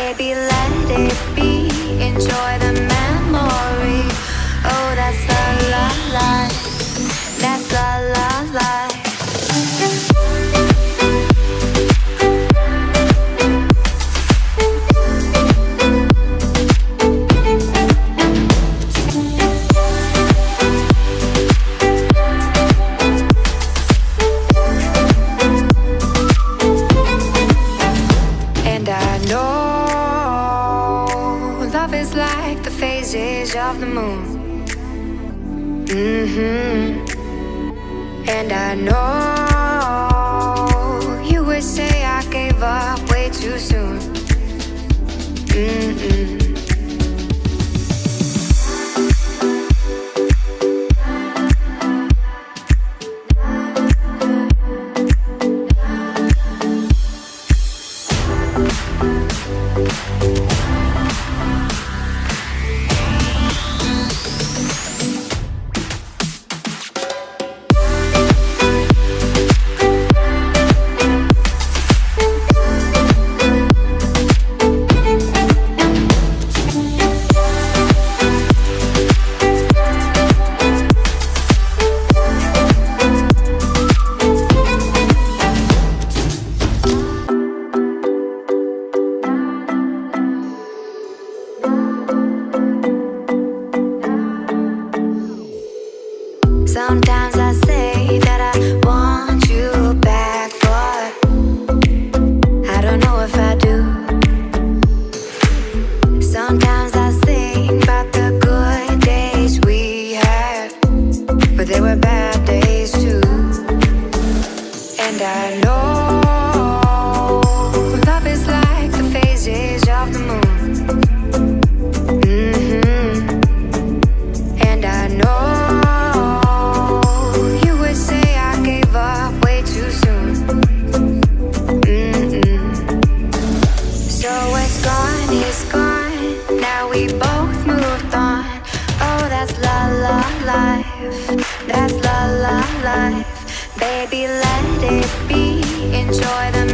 Baby, let it be. Enjoy the memory. Oh, that's la la life. That's la la life. Of the moon. And I know you would say I gave up way too soon. Sometimes I say that I want you back, but I don't know if I do. Sometimes I think about the good days we had, but there were bad days too. And I know love is like the phases of the moon. And I know that's la la life. Baby, let it be. Enjoy the